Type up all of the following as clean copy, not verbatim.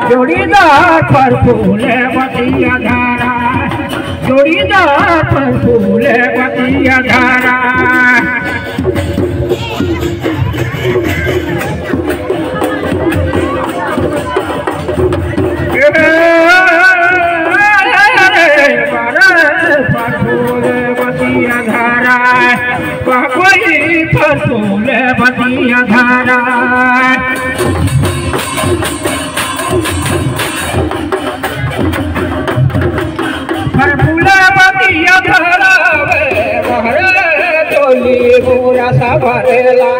जोड़ीदार पर फूले बतिया धारा, जोड़ीदार पर फूले बतिया धारा। पर फूले बतिया धारा टोली मोरा सा भरेला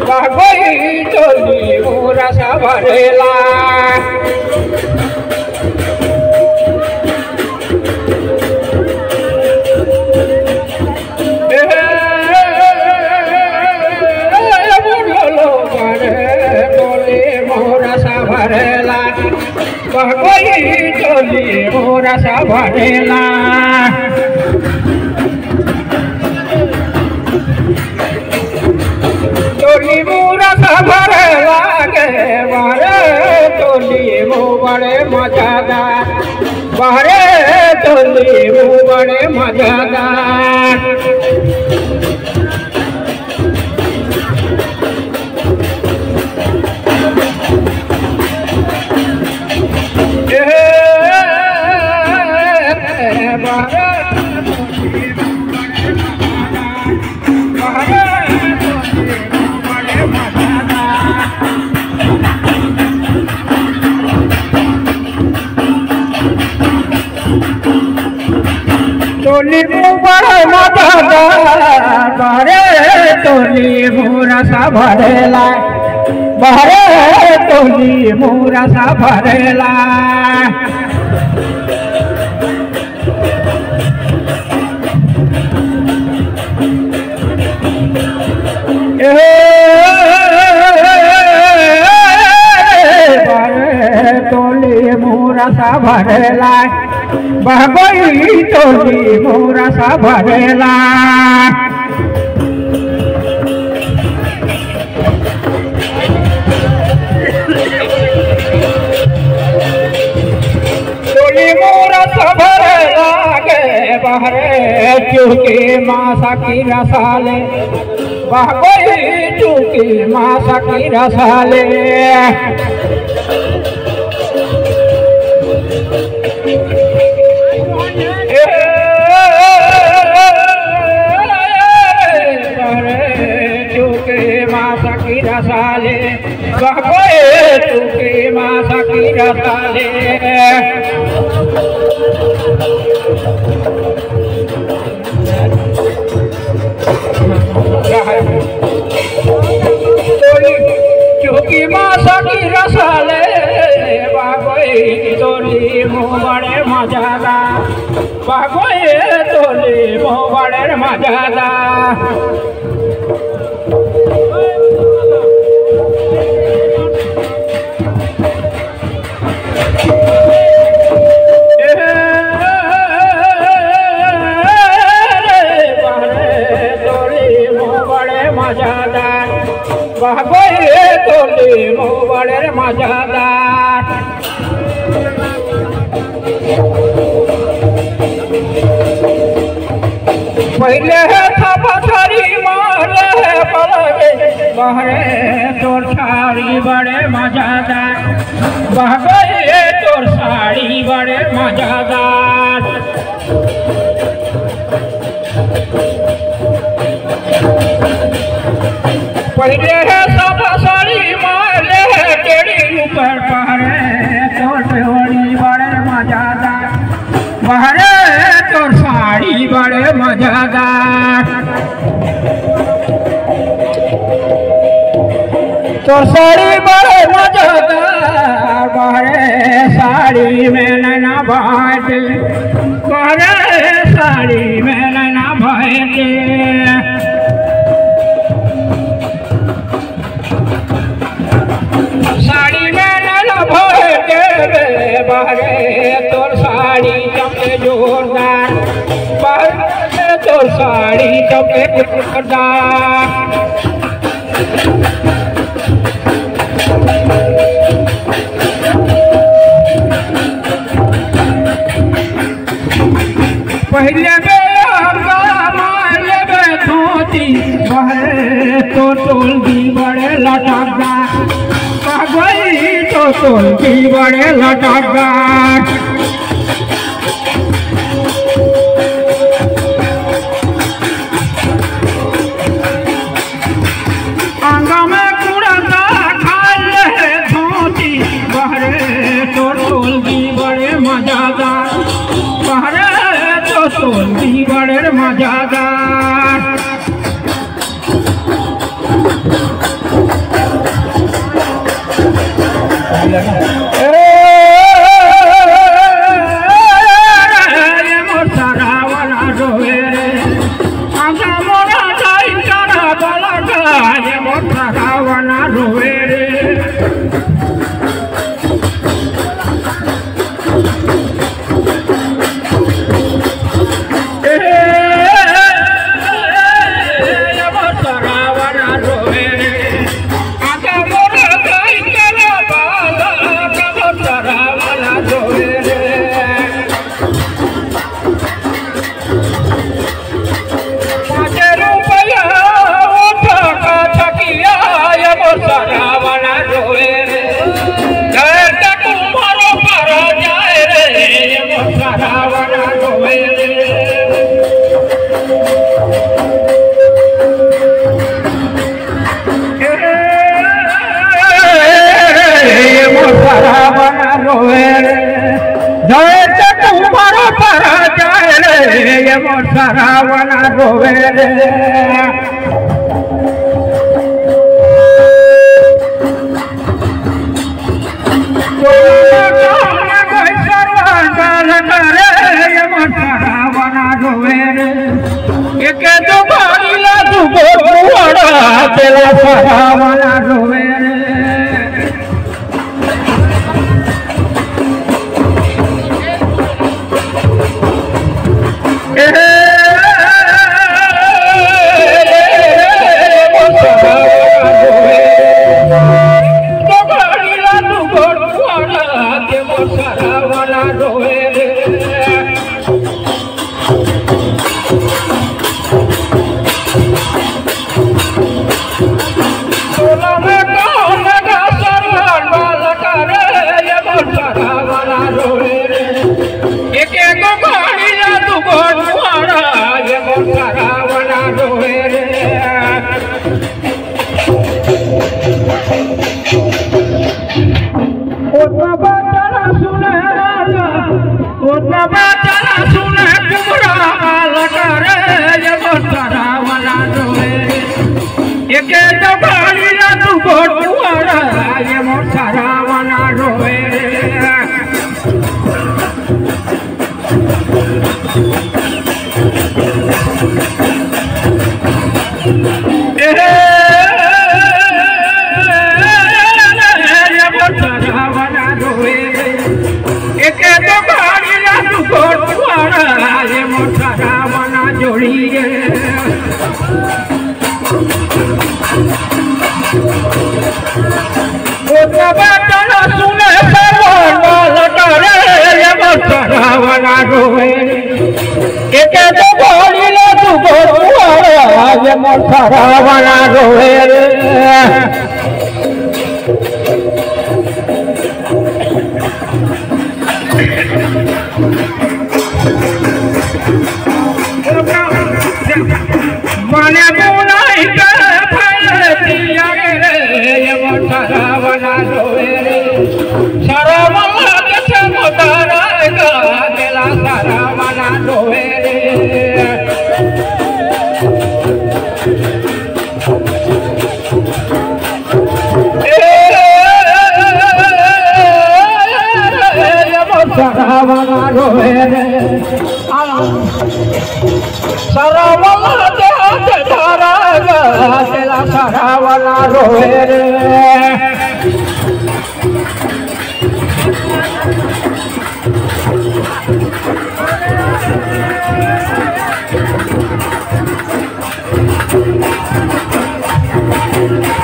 बागोई टोली मोरा सा भरेला बागोई टोली मोरा सा भरेला टोली मोरा सा भरेला के बारे टोली मो बड़े मजादार बारे टोली मो बड़े मजादार टोली बड़े मजादार बारे टोली मोरा सा भरेला बारे टोली मोरा सा भरेला बारे टोली मोरा सा भरेला बागोई टोली मोरा सा भरेला टोली मोरा सा भरेला के बहरे चूके मासा की रसाले बागोई चूके मासा की रसाले मासा की रसाले बागोई चूके मासा की रसाले चूकी मासा की रसाले बागोई टोली मो बड़े मजादार बागोई टोली मो बड़े मजादार बागोई टोली मो बड़े मजादार पहले था पथरी मारे पलगे बहरे तोर साड़ी बड़े मजादार बागोई तोर साड़ी बड़े मजादार पहले सब साड़ी मारे तेरी ऊपर पहरे तोर बेवड़ी बड़े मजादार बहरे तोर साड़ी बड़े मजादार तोर साड़ी बड़े मजादार बहरे साड़ी में नैना भाटे बहरे साड़ी में नैना भाटे साड़ी में नैना भाटे बहरे तोर साड़ी चमके जोर जोरदार बहरे तोर साड़ी चौके कुटदार पहले बहरे तो टोलगी बड़े लटकदार गई तो टोलगी बड़े लटकदार आंगा में कुड़ता खाए धोती बहरे तो टोलगी बड़े मजादार बहरे तो टोलगी बड़े मजादार सरावना रोवे रे कोई सर्वांगल करे सरावना रोवे रे एक दो बारीला दुगो कुआड़ा तेला सरावना रोवे रे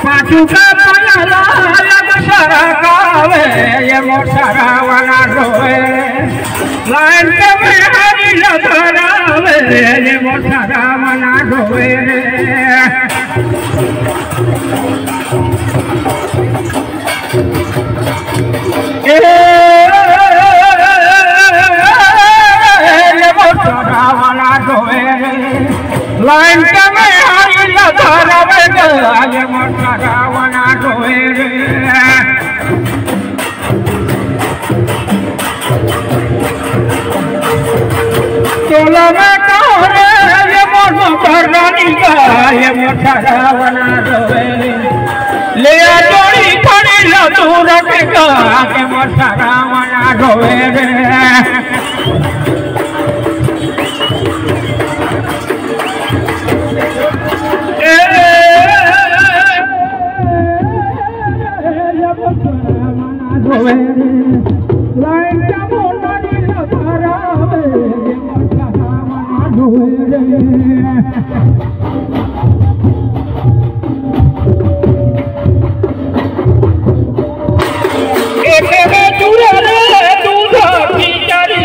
पाचुका पयाला सारा गावे ये मोठा वाला रोए लाइन में हरी लधरावे ये मोठा वाला रोए ये मोठा वाला रोए लाइन में हरी लधरावे ये मोठा वाला रोए तोला में कौरे ये मोठा करनी का ये मोठा वाला रोए ले जोड़ी खड़ी दूर के का के मोठा वाला रोए लाइन का मोटा नीला धारा एक में चूरा रे दूधा की चारी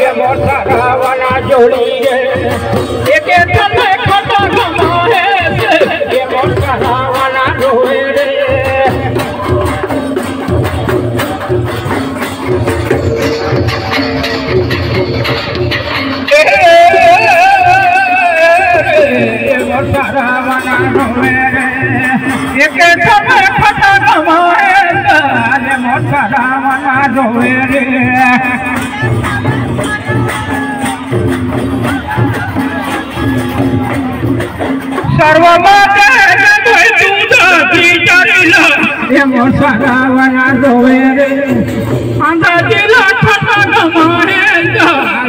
ये मोटा वाला जोड़ी है एक तले खटा कमाए ये मोटा वाला जोड़े एक समय फटा कमाए मोटा वाला रोए रे सर्वमाते दूधा की चारीला ये मोटा वाला रोए रे अंदाजिला फटा कमाए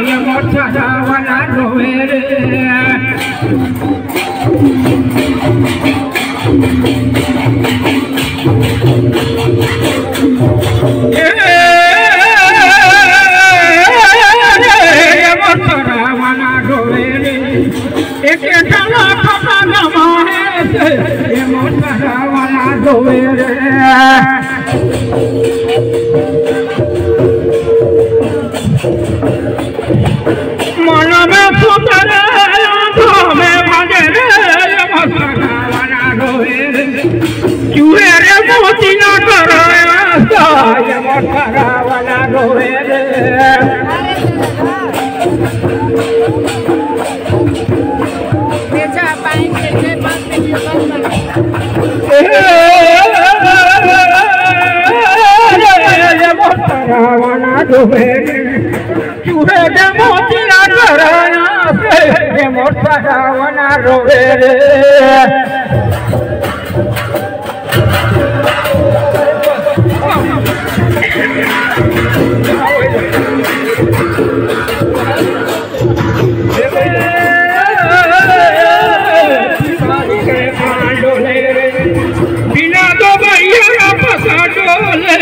ये मोटा वाला रोए रे एक डाला फटा नमाए ये मोटा वाला रोए रे मन में सुतर में भजे रे ये मोटा वाला रोए रे चूहे रे मोती ना कराया ये मोटा वाला रोए रे चूहे के मोती ना कराया ये मोटा वाला रोए रे बिना दो भैया फसा डोले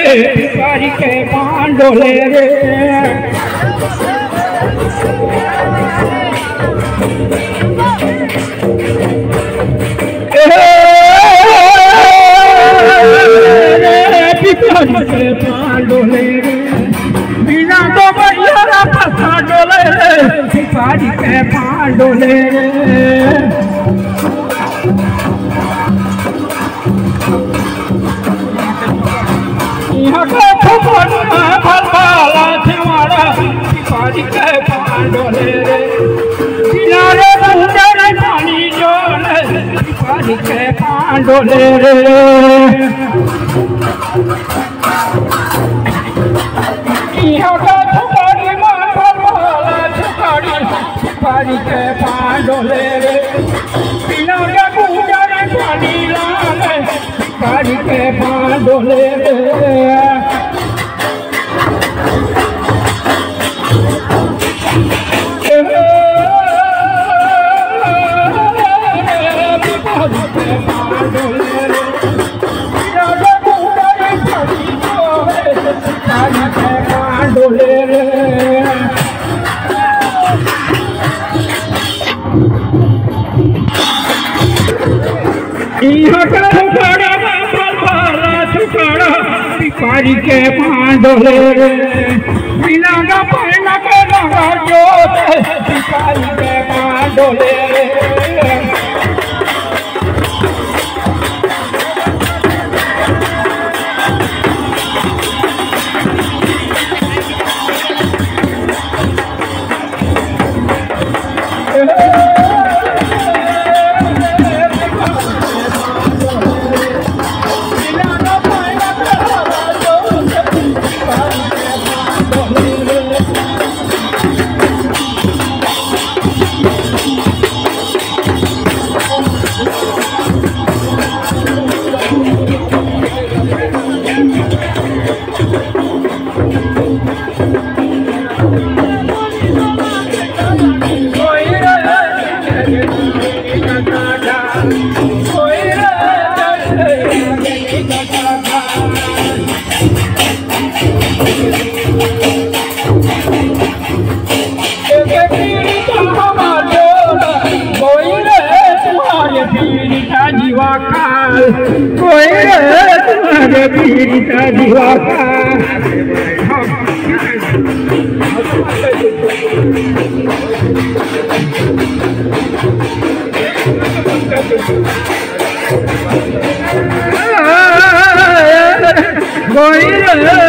बारी के पांडोले रे पांडोले रे बिना दो भैया फसा डोले बारी के पांडोले रे भलवाला छवाड़ा सिपाही के पांडोले रे किनारे बंदर पानी जोले सिपाही के पांडोले रे भलवाला छुकाड़ी सिपाही के पांडोले रे किनारे बंदर पानी लाले सिपाही के पांडोले रे पिपारी के पांडोले बिना का पाना के लगा जो पिपारी के पांडोले पीड़िता दिवाकर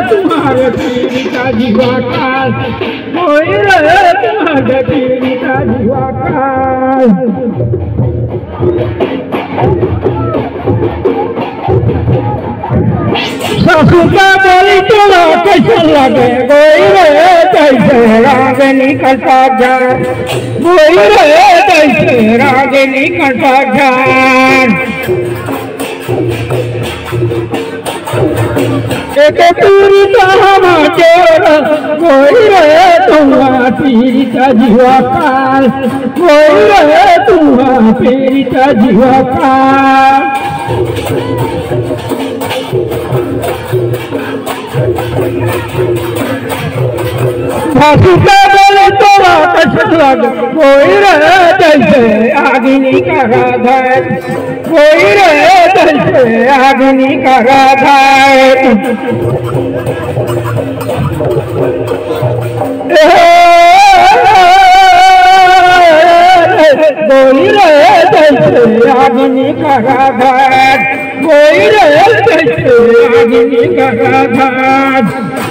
तुम्हारे पीड़िता दिवाकर तुम्हारे पीड़िता दिवाकर सासू का बोली तोड़ा कैसे लगे गोई रे कैसे राग निकलता जा गोई रे कैसे राग निकलता जा एक पीड़िता हमारे गोई रे तुम्हारा पीड़िता जीवा काल गोई रे तुम्हारा पीड़िता जीवा काल भाषिका बोले तोड़ा कैसे लग कोई रे जैसे आगिनी का राधा कोई रे जैसे आगिनी का राधा कोई रे जैसे आगिनी का राधा कोई रे जैसे आगिनी का राधा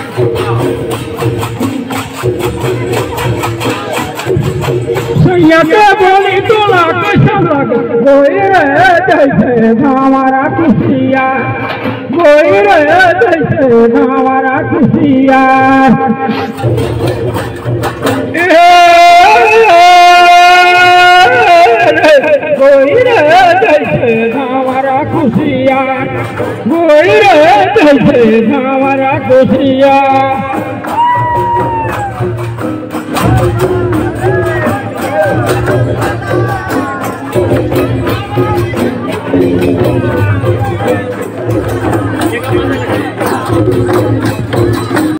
सैयदे बोली तोला कैसा लग कोई रे जैसे हमारा खुशिया कोई रे जैसे हमारा खुशिया कोई रे जैसे हमारा खुशिया कोई रे जैसे हमारा खुशिया